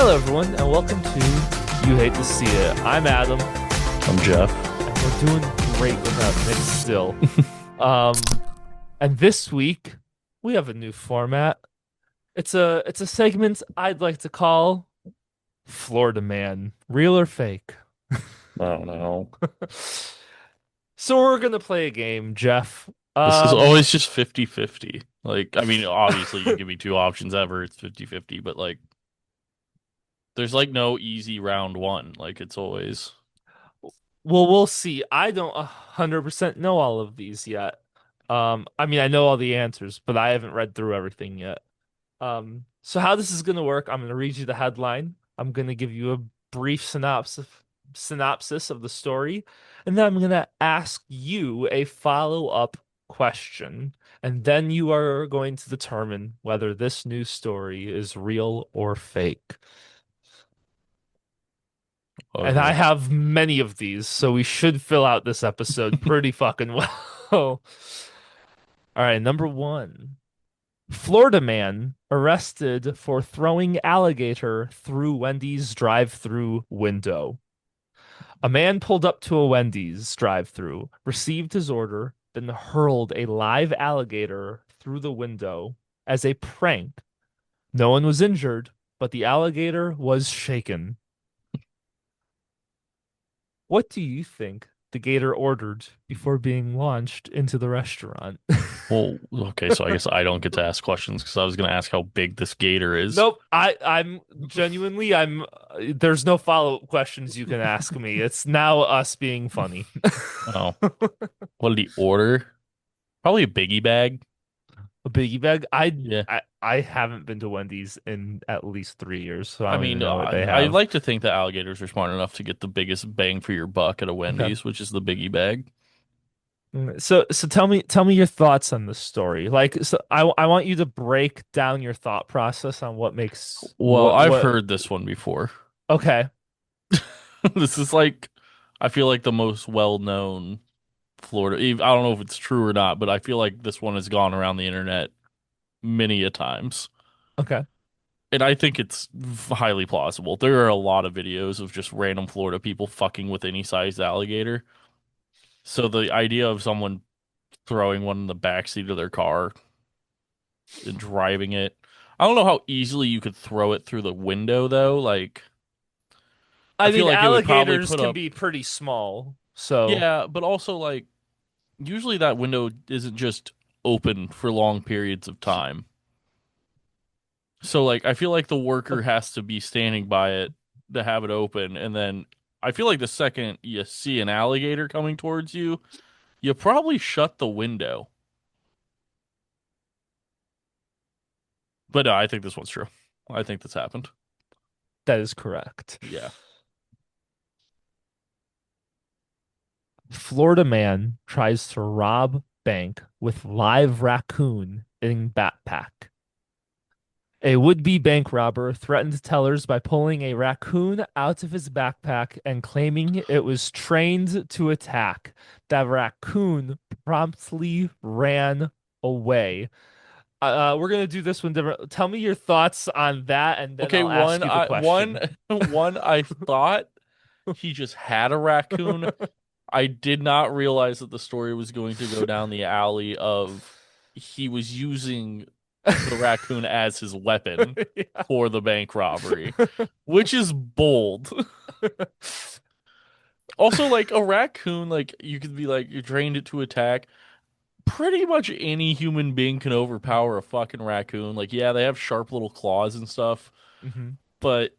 Hello, everyone, and welcome to You Hate to See It. I'm Adam, I'm Jeff. and we're doing great without Nick still. Um, and this week we have a new format. It's a segment I'd like to call Florida Man, real or fake. I don't know. So we're gonna play a game, Jeff. This is Um, always just 50-50. Like, I mean, obviously you give me two options ever, it's 50-50, but like there's like no easy round one. Like it's always well, we'll see. I don't 100% know all of these yet. I mean, I know all the answers, but I haven't read through everything yet. So how this is going to work, I'm going to read you the headline. I'm going to give you a brief synopsis of the story, and then I'm going to ask you a follow-up question, and then you are going to determine whether this news story is real or fake. And I okay. have many of these, so we should fill out this episode pretty fucking well. All right, number one. Florida man arrested for throwing alligator through Wendy's drive-through window. A man pulled up to a Wendy's drive-through, received his order, then hurled a live alligator through the window as a prank. No one was injured, but the alligator was shaken. What do you think the gator ordered before being launched into the restaurant? Well, okay, so I guess I don't get to ask questions because I was gonna ask how big this gator is. Nope. I'm genuinely there's no follow-up questions you can ask me. It's now us being funny. Oh, what did he order? Probably a biggie bag. A biggie bag. Yeah. I haven't been to Wendy's in at least 3 years, so I I don't even mean, know what they I have. like to think that alligators are smart enough to get the biggest bang for your buck at a Okay. Wendy's, which is the biggie bag. So tell me your thoughts on the story. Like so I want you to break down your thought process on what makes Well, I've what heard this one before. okay. This is like, I feel like the most well-known Florida. I don't know if it's true or not, but I feel like this one has gone around the internet many a times. Okay. And I think it's highly plausible. There are a lot of videos of just random Florida people fucking with any sized alligator. So the idea of someone throwing one in the backseat of their car and driving it. I don't know how easily you could throw it through the window though. Like I I feel mean, like it would probably alligators put can up. be pretty small. So, Yeah, but also like usually that window isn't just open for long periods of time. So like I feel like the worker has to be standing by it to have it open, and then I feel like the second you see an alligator coming towards you, you probably shut the window. But no, I think this one's true. I think this happened. that is correct. Yeah. Florida man tries to rob bank with live raccoon in backpack. A would-be bank robber threatened tellers by pulling a raccoon out of his backpack and claiming it was trained to attack. The raccoon promptly ran away. We're gonna do this one different. Tell me your thoughts on that, and then Okay, I'll ask you the question. one I thought he just had a raccoon. I did not realize that the story was going to go down the alley of he was using the raccoon as his weapon Yeah. for the bank robbery, which is bold. Also, like a raccoon, like you could be like you trained it to attack. Pretty much any human being can overpower a fucking raccoon. Like, yeah, they have sharp little claws and stuff, Mhm. but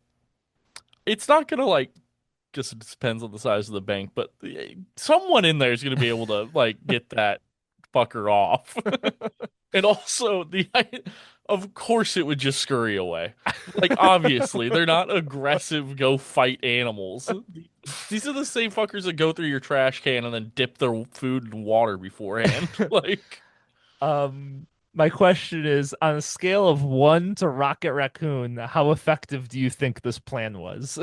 it's not gonna like. Guess it depends on the size of the bank, but someone in there is gonna be able to like get that fucker off. And also of course it would just scurry away. Like obviously they're not aggressive go fight animals. These are the same fuckers that go through your trash can and then dip their food in water beforehand. Like, My question is, on a scale of 1 to Rocket Raccoon, how effective do you think this plan was?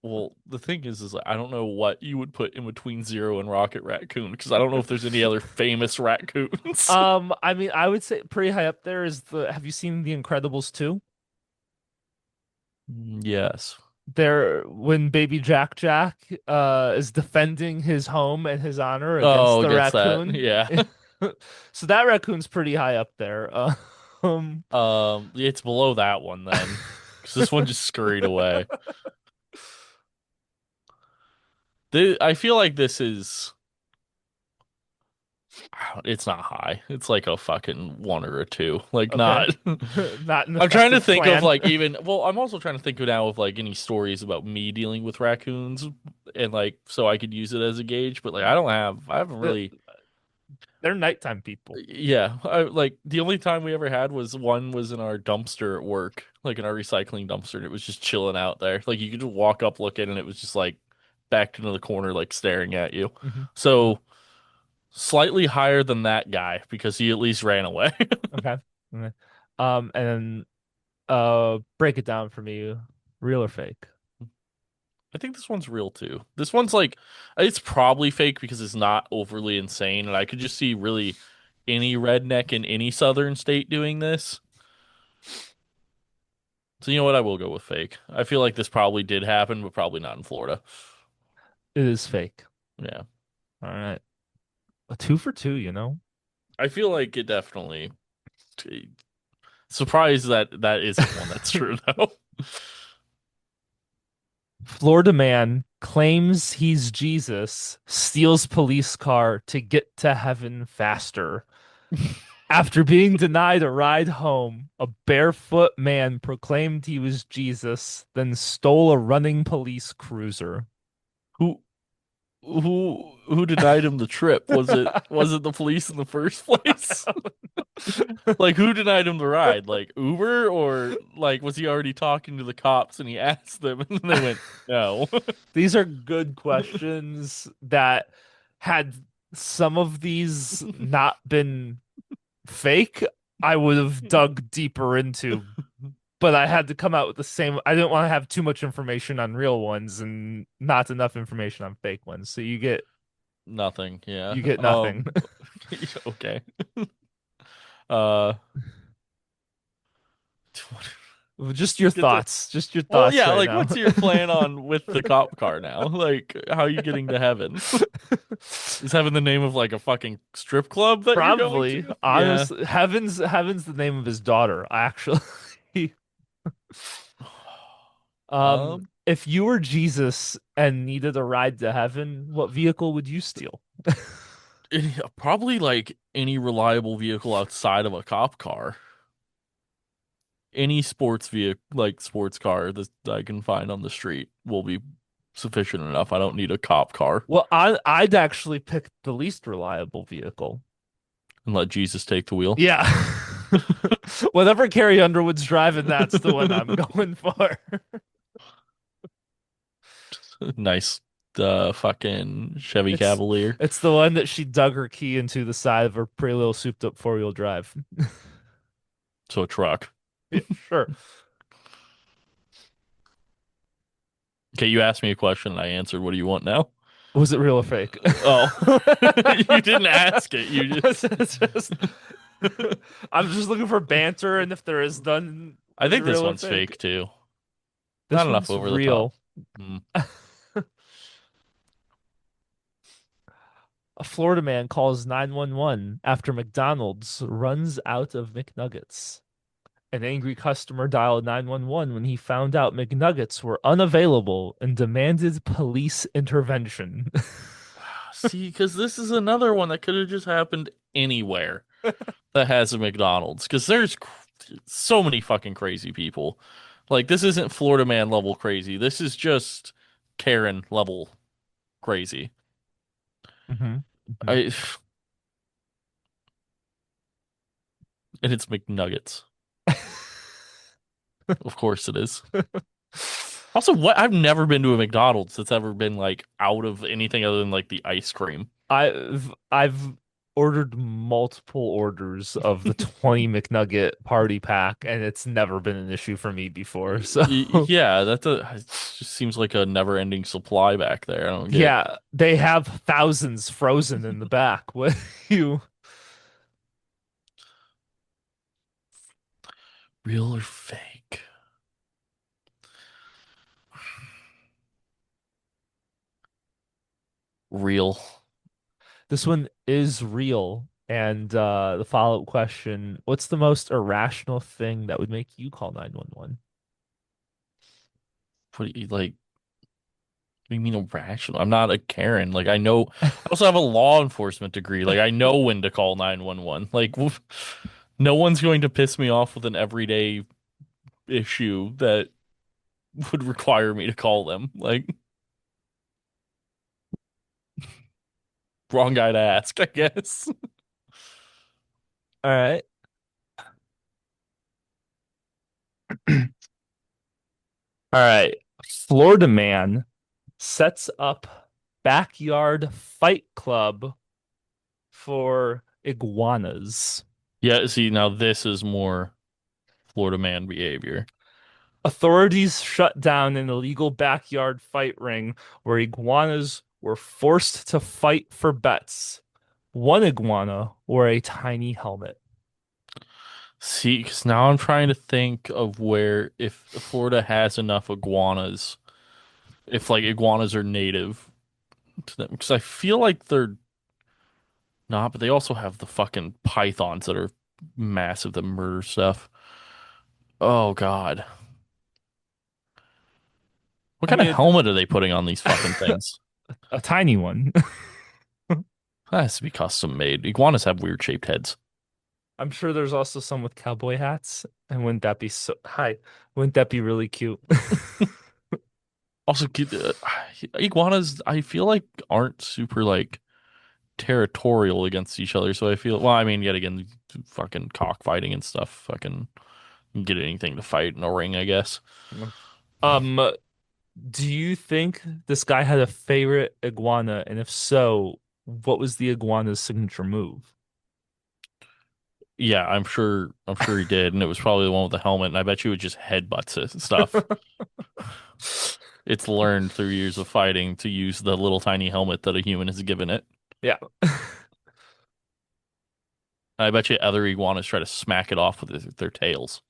well, the thing is like, I don't know what you would put in between Zero and Rocket Raccoon because I don't know if there's any other famous raccoons. I mean, I would say pretty high up there is the, have you seen The Incredibles 2? Yes. There, when baby Jack is defending his home and his honor against Oh, the gets that. raccoon. Yeah. So that raccoon's pretty high up there. Um, It's below that one then, because this one just scurried away. I feel like this is. It's not high. It's like a fucking one or a two. Like okay. not. Not an I'm trying to effective think of plan. like even. Well, I'm also trying to think of now of like any stories about me dealing with raccoons and like so I could use it as a gauge. But like I don't have. I haven't Uh, really. They're nighttime people. Yeah, like the only time we ever had was one was in our dumpster at work, like in our recycling dumpster, and it was just chilling out there. Like you could just walk up, look in, and it was just like backed into the corner, like staring at you. Hmm. So slightly higher than that guy because he at least ran away. Okay. Okay. And then break it down for me. Real or fake? I think this one's real too. This one's like it's probably fake because it's not overly insane, and I could just see really any redneck in any southern state doing this. So you know what? I will go with fake. I feel like this probably did happen, but probably not in Florida. It is fake. Yeah. All right. A two for two, you know? I feel like it definitely surprised that that isn't one that's true though. Florida man claims he's Jesus, steals police car to get to heaven faster. After being denied a ride home, a barefoot man proclaimed he was Jesus, then stole a running police cruiser. Who who denied him the trip? Was it the police in the first place? Like who denied him the ride? Like Uber or like was he already talking to the cops and he asked them and they went no. These are good questions that had some of these not been fake, I would have dug deeper into, but I had to come out with the same. I didn't want to have too much information on real ones and not enough information on fake ones. So Nothing. Yeah. you get nothing. Okay. Uh Just your get the thoughts. Just your Well, thoughts yeah, right like now. what's your plan on with the cop car now? Like how are you getting to heaven? Is heaven the name of like a fucking strip club that you're going Probably, to? Yeah. honestly, heaven's the name of his daughter, actually. Um, If you were Jesus and needed a ride to heaven, what vehicle would you steal? probably like any reliable vehicle outside of a cop car. Any sports vehicle, like sports car that I can find on the street will be sufficient enough. I don't need a cop car Well, I'd actually pick the least reliable vehicle. and let Jesus take the wheel. Yeah. Whatever Carrie Underwood's driving, that's the one I'm going for. Nice, fucking Chevy It's Cavalier. it's the one that she dug her key into the side of her pretty little souped up four-wheel drive. So a truck. Yeah, sure. Okay, you asked me a question and I answered. What do you want now? Was it real or fake? Oh, you didn't ask it. You just. It's just- I'm just looking for banter, and if there is none, I is it think this real or one's fake? fake too. This Not enough one's over the top. real. Hmm. A Florida man calls 911 after McDonald's runs out of McNuggets. An angry customer dialed 911 when he found out McNuggets were unavailable and demanded police intervention. See, because this is another one that could have just happened anywhere that has a McDonald's. Because there's so many fucking crazy people. Like this isn't Florida man level crazy. This is just Karen level crazy. Hmm. Hmm. I and it's McNuggets. Of course it is. Also, what I've never been to a McDonald's that's ever been like out of anything other than like the ice cream. I've ordered multiple orders of the 20 McNugget party pack, and it's never been an issue for me before. So Yeah, it just seems like a never-ending supply back there. I don't get yeah, they have thousands frozen in the back. What you real or fake. Real. This one is real. And the follow-up question, what's the most irrational thing that would make you call 911? What do you like? What do you mean irrational? I'm not a Karen. Like I know I also have a law enforcement degree. Like I know when to call 911. Like no one's going to piss me off with an everyday issue that would require me to call them. Like wrong guy to ask, I guess. All right. All right. Florida man sets up backyard fight club for iguanas. Yeah, see now this is more Florida man behavior. Authorities shut down an illegal backyard fight ring where iguanas were forced to fight for bets. One iguana wore a tiny helmet. See, because now I'm trying to think of where if Florida has enough iguanas, if like iguanas are native to them, because I feel like they're not, but they also have the fucking pythons that are massive that murder stuff. Oh God. What I kind of mean, helmet are they putting on these fucking things? a tiny one. That has to be custom made. Iguanas have weird shaped heads. I'm sure there's also some with cowboy hats. And wouldn't that be so, hi, wouldn't that be really cute? Also, iguanas, I feel like aren't super like territorial against each other. So I feel, well, I mean, yet again, fucking cockfighting and stuff. Fucking you can get anything to fight in a ring, I guess. Um, do you think this guy had a favorite iguana? And if so, what was the iguana's signature move? Yeah, I'm sure he did, and it was probably the one with the helmet. And I bet you it just headbutts it and stuff. It's learned through years of fighting to use the little tiny helmet that a human has given it. Yeah. I bet you other iguanas try to smack it off with their tails.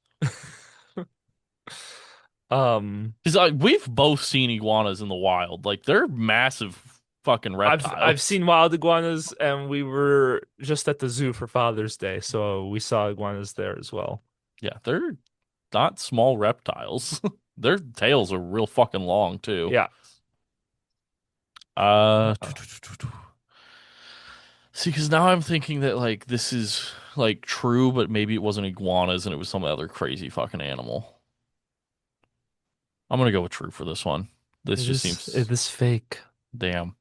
Because we've both seen iguanas in the wild. Like they're massive fucking I've reptiles. seen wild iguanas, and we were just at the zoo for Father's Day, so we saw iguanas there as well. Yeah, they're not small reptiles. Their tails are real fucking long too. Yeah. Uh, Uh, see, because now I'm thinking that like this is like true, but maybe it wasn't iguanas and it was some other crazy fucking animal. I'm gonna go with true for this one. This just it seems is fake. damn.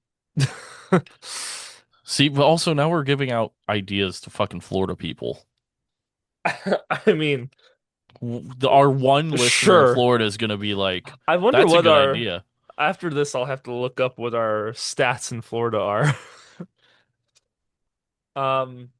See, but also now we're giving out ideas to fucking Florida people. I mean, Our one listener in sure. Florida is gonna be like, I wonder "That's a what good our idea." after this I'll have to look up what our stats in Florida are. Um,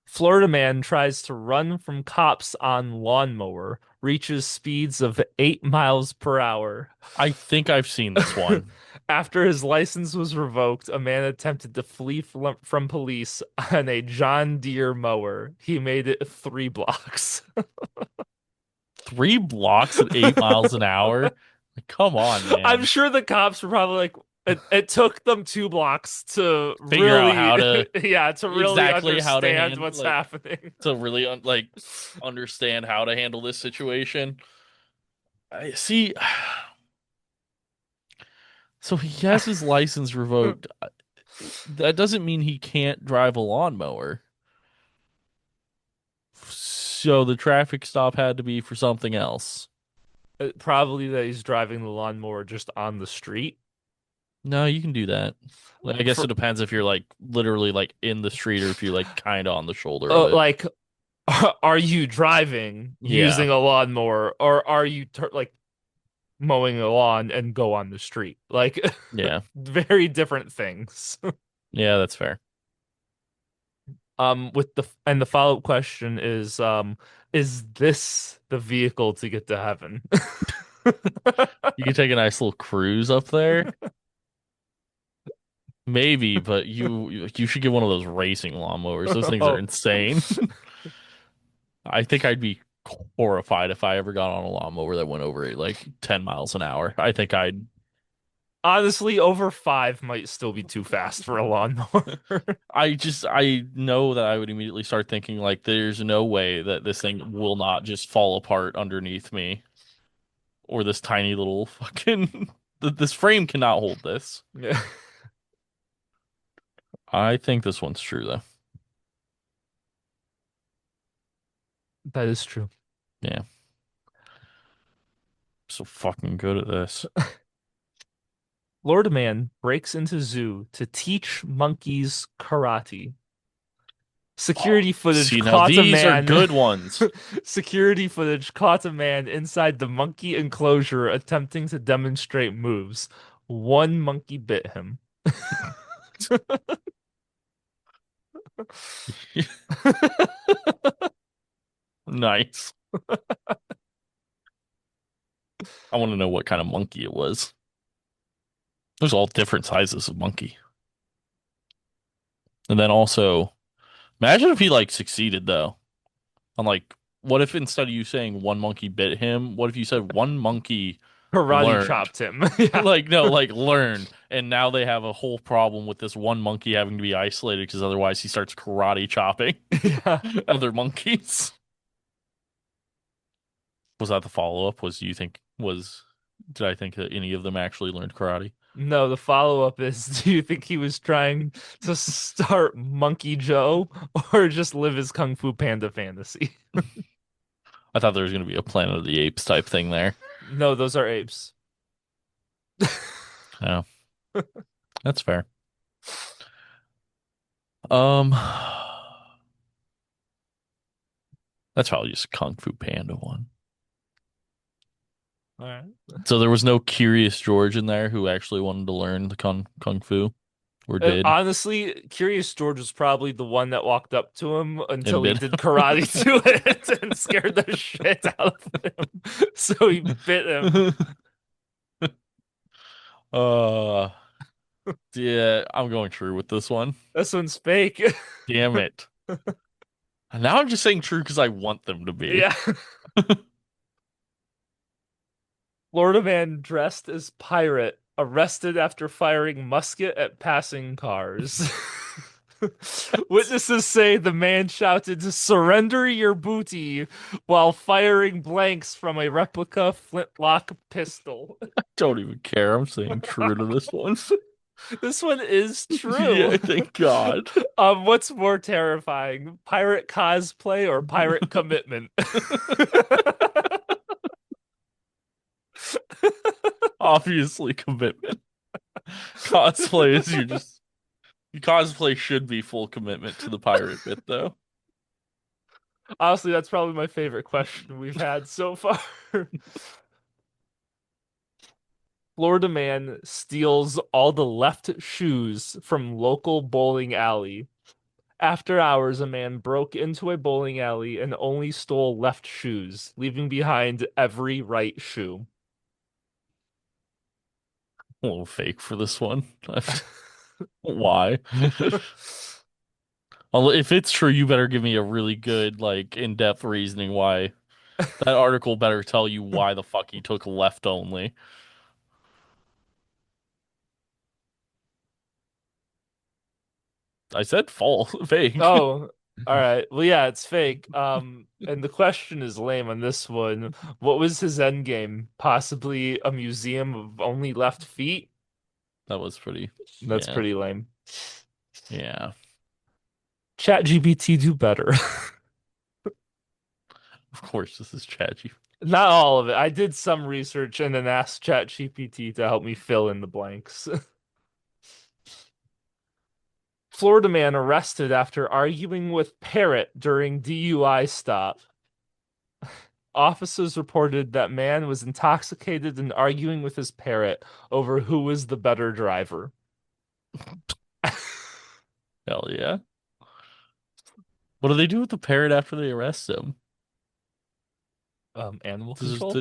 Florida man tries to run from cops on lawnmower, reaches speeds of 8 miles per hour. I think I've seen this one. After his license was revoked, a man attempted to flee from police on a John Deere mower. He made it 3 blocks. 3 blocks at 8 miles an hour. Like, come on, I'm man. sure the cops were probably like, it took them 2 blocks to Figure out really, how to yeah, to really exactly how to understand handle what's like happening. to really like understand how to handle this situation. I see. So he has his license revoked. That doesn't mean he can't drive a lawnmower. So the traffic stop had to be for something else. Probably that he's driving the lawnmower just on the street. No, you can do that. Like, I guess For it depends if you're like literally like in the street or if you're like kind of on the shoulder of it. like, are you driving Yeah, using a lawnmower, or are you like mowing a lawn and go on the street? Like, yeah, very different things. yeah. That's fair. With the follow-up question is this the vehicle to get to heaven? You can take a nice little cruise up there. Maybe, but you should get one of those racing lawnmowers. Those things are Oh, insane. I think I'd be horrified if I ever got on a lawnmower that went over like 10 miles an hour. I think I'd Honestly, over 5 might still be too fast for a lawnmower. I know that I would immediately start thinking like there's no way that this thing will not just fall apart underneath me or this tiny little fucking this frame cannot hold this. Yeah, I think this one's true though. that is true. Yeah. So fucking good at this. Florida man breaks into zoo to teach monkeys karate. Oh, Security footage see now caught a these are man. good ones. Security footage caught a man inside the monkey enclosure attempting to demonstrate moves. One monkey bit him. Nice. I want to know what kind of monkey it was. There's all different sizes of monkey. And then also, imagine if he like succeeded though. On like, what if instead of you saying one monkey bit him, what if you said one monkey Karate learned? chopped him. Yeah. Like, no, like learned. And now they have a whole problem with this one monkey having to be isolated because otherwise he starts karate chopping Yeah. other monkeys. Was that the follow-up? Was do you think was did I think that any of them actually learned karate? No, the follow-up is, do you think he was trying to start Monkey Joe or just live his Kung Fu Panda fantasy? I thought there was going to be a Planet of the Apes type thing there. No, those are apes. Yeah, that's fair. Um, that's probably just a Kung Fu Panda one. All right. So there was no Curious George in there who actually wanted to learn the Kung Fu or did Honestly, Curious George was probably the one that walked up to him and until he bit. did karate to it and scared the shit out of him. So he bit him. uh, yeah, I'm going true with this one. This one's fake. Damn it. Now I'm just saying true because I want them to be. Yeah. Florida man dressed as pirate arrested after firing musket at passing cars. Witnesses say the man shouted, "Surrender your booty," while firing blanks from a replica flintlock pistol. Don't even care. I'm saying true to this one. This one is true. Yeah, thank God. What's more terrifying, pirate cosplay or pirate commitment? Obviously, commitment. Cosplay is you just cosplay should be full commitment to the pirate bit though. Honestly, that's probably my favorite question we've had so far. Florida man steals all the left shoes from local bowling alley. After hours, a man broke into a bowling alley and only stole left shoes, leaving behind every right shoe. A little fake for this one. Why? If it's true, you better give me a really good, like, in-depth reasoning why. That article better tell you why the fuck he took left only. I said false, fake. Oh, all right. Well, yeah, it's fake. And the question is lame on this one. What was his end game? Possibly a museum of only left feet? That was pretty. That's Yeah, pretty lame. yeah. ChatGPT do better. Of course, this is ChatGPT. Not all of it. I did some research and then asked ChatGPT to help me fill in the blanks. Florida man arrested after arguing with parrot during DUI stop. Officers reported that man was intoxicated and arguing with his parrot over who was the better driver. Hell yeah. What do they do with the parrot after they arrest him? Animal Does, control?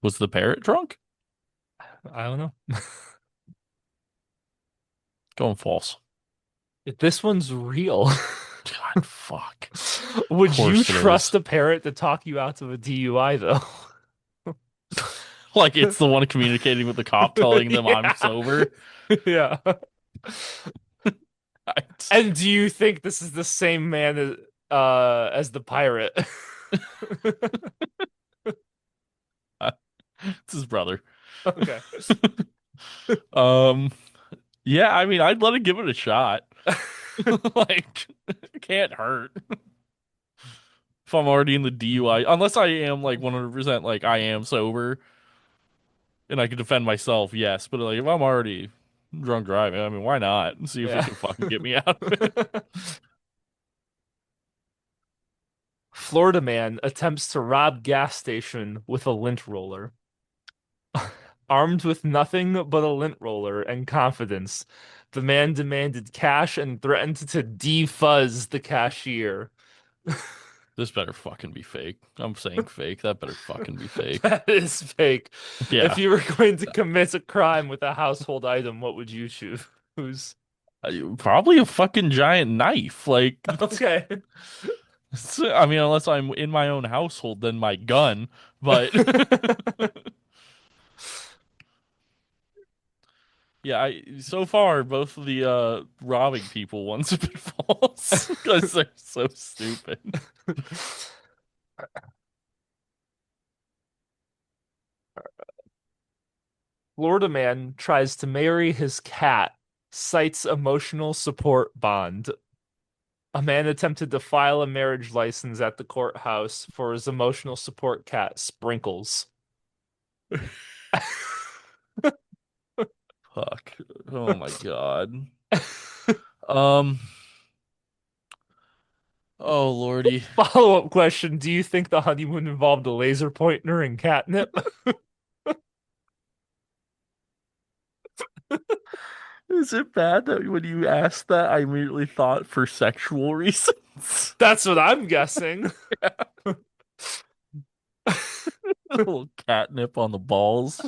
was the parrot drunk? I don't know. Going false. This one's real. God, fuck. Would you Course it trust is. a parrot to talk you out of a DUI, though? Like it's the one communicating with the cop, telling them I'm Yeah. sober. Yeah. Right. And do you think this is the same man as the pirate? It's his brother. Okay. Um, yeah, I mean, I'd let it give it a shot. Like, it can't hurt if I'm already in the DUI, unless I am like 100% like I am sober and I can defend myself, yes. But like if I'm already drunk driving, I mean, why not? See if it Yeah. can fucking get me out of it. Florida man attempts to rob gas station with a lint roller. Armed with nothing but a lint roller and confidence, the man demanded cash and threatened to defuzz the cashier. This better fucking be fake. I'm saying fake. That better fucking be fake. That is fake. If Yeah. you were going to commit a crime with a household item, what would you choose? Who's Probably a fucking giant knife. Like, okay? I mean, unless I'm in my own household, then my gun. But yeah, so far both of the robbing people ones have been false because they're so stupid. Florida man tries to marry his cat, cites emotional support bond. A man attempted to file a marriage license at the courthouse for his emotional support cat, Sprinkles. Fuck. Oh my God. Um. Oh Lordy. Follow-up question: do you think the honeymoon involved a laser pointer and catnip? Is it bad that when you asked that, I immediately thought for sexual reasons? That's what I'm guessing. A little catnip on the balls.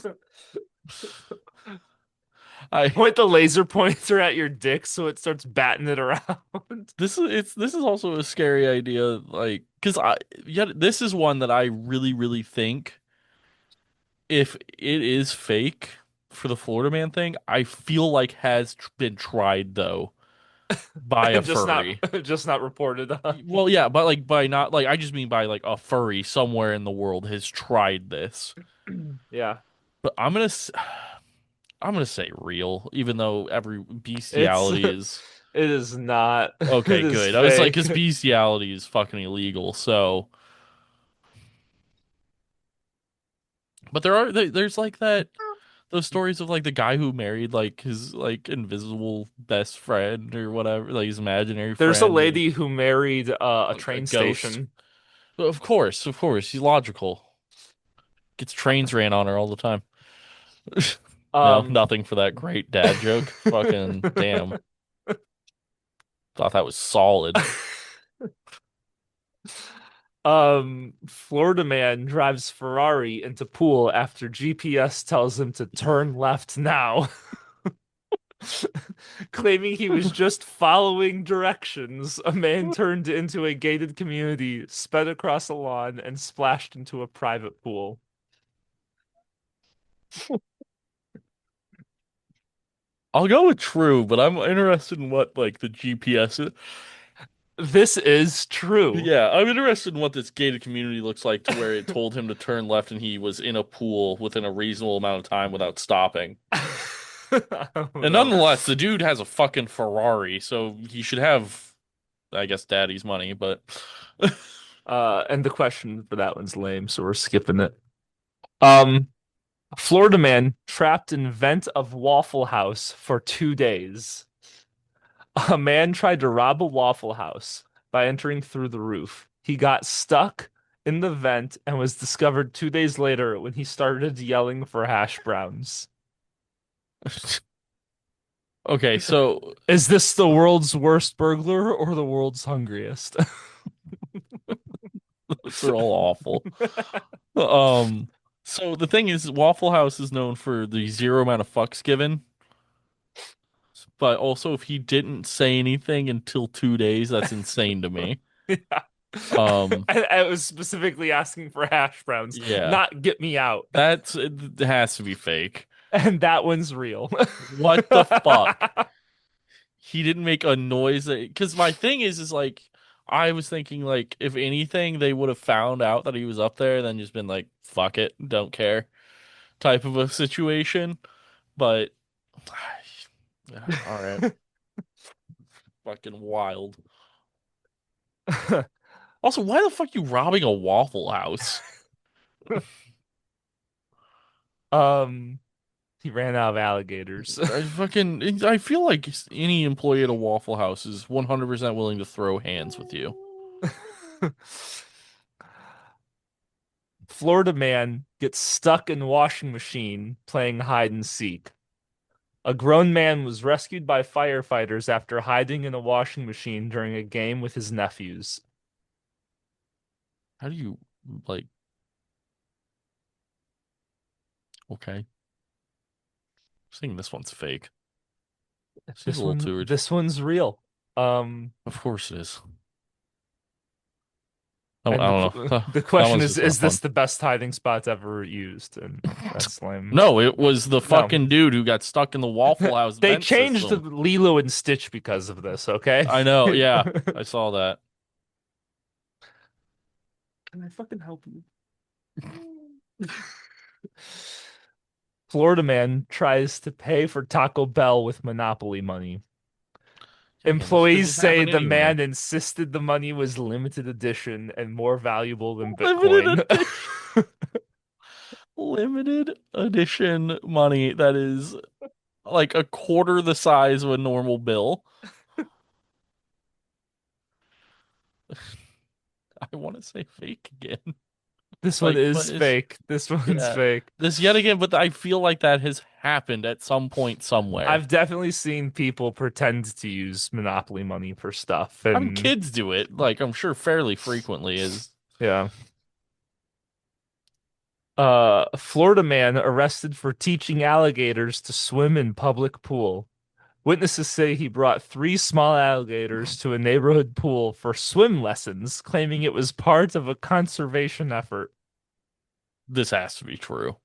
I Point the laser pointer at your dick so it starts batting it around. this is also a scary idea, like because I yeah, this is one that I really think if it is fake for the Florida man thing, I feel like has been tried though by a And just not furry. just not reported on. Well, yeah, but like by not like I just mean by like a furry somewhere in the world has tried this. Yeah. But I'm gonna say real, even though every It's bestiality is it is not. It okay, is good. I was like, fake. because bestiality is fucking illegal. So, but there's like that those stories of like the guy who married like his like invisible best friend or whatever, like his imaginary There's a friend or lady who married a a train ghost. station. Of course, he's logical. Gets trains ran on her all the time. No, Um nothing for that great dad joke. Fucking damn. Thought that was solid. Florida man drives Ferrari into pool after GPS tells him to turn left now, claiming he was just following directions. A man turned into a gated community, sped across a lawn, and splashed into a private pool. I'll go with true, but I'm interested in what like the GPS is. This is true. Yeah, I'm interested in what this gated community looks like to where it told him to turn left and he was in a pool within a reasonable amount of time without stopping. I don't And know. nonetheless, the dude has a fucking Ferrari, so he should have, I guess, daddy's money, but And the question for that one's lame, so we're skipping it. Um, Florida man trapped in vent of Waffle House for 2 days. A man tried to rob a Waffle House by entering through the roof. He got stuck in the vent and was discovered 2 days later when he started yelling for hash browns. okay, so Is this the world's worst burglar or the world's hungriest? they're all awful. Um, so the thing is, Waffle House is known for the zero amount of fucks given, but also if he didn't say anything until 2 days, that's insane to me. Um, I was specifically asking for hash browns, yeah, not get me out. it has to be fake. And that one's real. What the fuck? He didn't make a noise because my thing is like I was thinking like if anything they would have found out that he was up there then just been like fuck it, don't care type of a situation. But all right, fucking wild. Also, why the fuck you robbing a Waffle House? Um, he ran out of alligators. I feel like any employee at a Waffle House is 100% willing to throw hands with you. Florida man gets stuck in washing machine playing hide and seek. A grown man was rescued by firefighters after hiding in a washing machine during a game with his nephews. How do you like okay? I think this one's fake. Seems a little too. This one's real. Um, Of course it is. I and don't know. the That question one's just not is this fun. the best hiding spots ever used? And that's lame. No, it was the No. fucking dude who got stuck in the Waffle House They vent changed system. Lilo and Stitch because of this, okay? I know. Yeah, Can I saw that. I fucking help you? Florida man tries to pay for Taco Bell with Monopoly money. Again, this could Employees just say happen the anywhere. man insisted the money was limited edition and more valuable than Limited Bitcoin. edition. Limited edition money that is like a quarter the size of a normal bill. I want to say fake again. This one Like, but is it's fake. This one's yeah. fake. This yet again, but I feel like that has happened at some point somewhere. I've definitely seen people pretend to use Monopoly money for stuff, I mean, and kids do it, like I'm sure fairly frequently is yeah. Florida man arrested for teaching alligators to swim in public pool. Witnesses say he brought three small alligators to a neighborhood pool for swim lessons, claiming it was part of a conservation effort. this has to be true.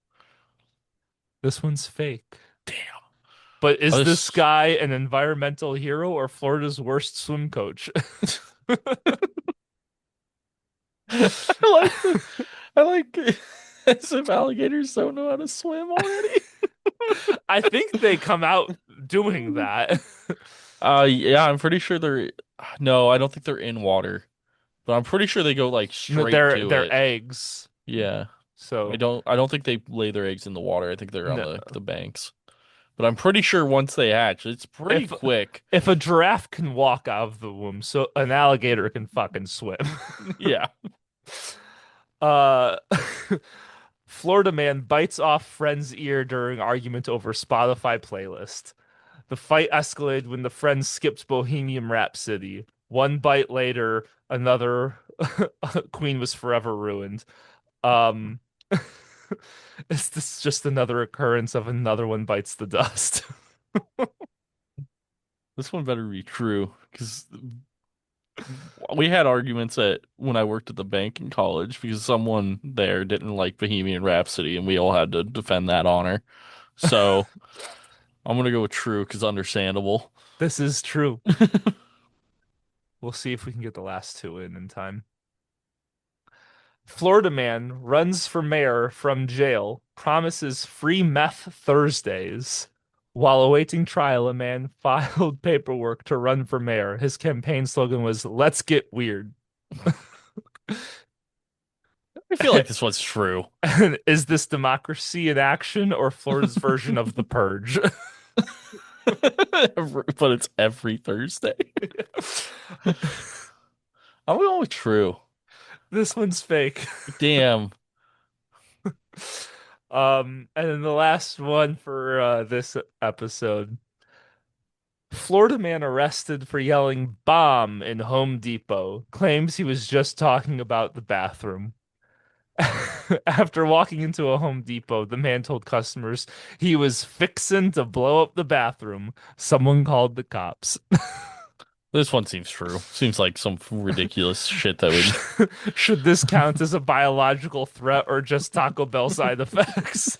This one's fake. Damn. But is this This guy an environmental hero or Florida's worst swim coach? I like as if alligators don't know how to swim already. I think they come out doing that. Yeah, I'm pretty sure they're no, I don't think they're in water, but I'm pretty sure they go like No, straight to they're it. eggs. Yeah. So I don't think they lay their eggs in the water. I think they're on no. the banks. But I'm pretty sure once they hatch, it's pretty If quick. if a giraffe can walk out of the womb, so an alligator can fucking swim. Yeah. Uh, Florida man bites off friend's ear during argument over Spotify playlist. The fight escalated when the friend skipped Bohemian Rhapsody. One bite later, another Queen was forever ruined. Um, is this just another occurrence of another one bites the dust? This one better be true because we had arguments at when I worked at the bank in college because someone there didn't like Bohemian Rhapsody and we all had to defend that honor. So I'm gonna go with true because understandable. This is true. We'll see if we can get the last two in time. Florida man runs for mayor from jail, promises free meth Thursdays. While awaiting trial, a man filed paperwork to run for mayor. His campaign slogan was, "Let's get weird." I feel like this one's true. Is this democracy in action or Florida's version of the purge? But it's every Thursday. I'm going with true. This one's fake. Damn. And then the last one for this episode. Florida man arrested for yelling bomb in Home Depot claims he was just talking about the bathroom. After walking into a Home Depot, the man told customers he was fixing to blow up the bathroom. Someone called the cops. This one seems true. Seems like some ridiculous shit that would. Should this count as a biological threat or just Taco Bell side effects?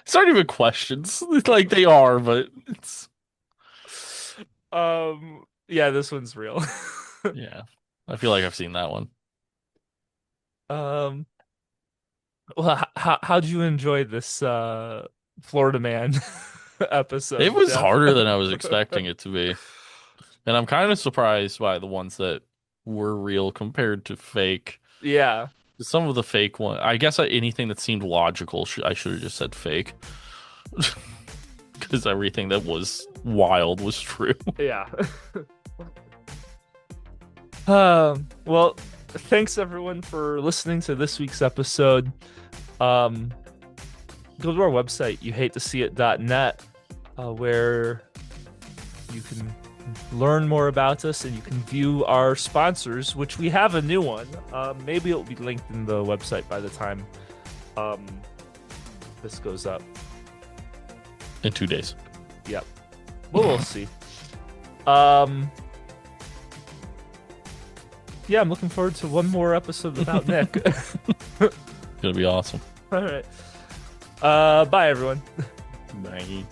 It's not even questions. It's like they are, but it's Yeah, this one's real. yeah. I feel like I've seen that one. Um, well, how'd you enjoy this Florida Man It episode, was Jeff? harder than I was expecting it to be. And I'm kind of surprised by the ones that were real compared to fake. Yeah. Some of the fake one, I guess anything that seemed logical, I should have just said fake. Because everything that was wild was true. Yeah. Well, thanks everyone for listening to this week's episode. Go to our website, youhatetoseeit.net, where you can learn more about us and you can view our sponsors, which we have a new one. Maybe it'll be linked in the website by the time this goes up. In 2 days. Yep. Well, we'll see. Yeah, I'm looking forward to one more episode without Nick. Gonna be awesome. All right. Bye, everyone. Bye.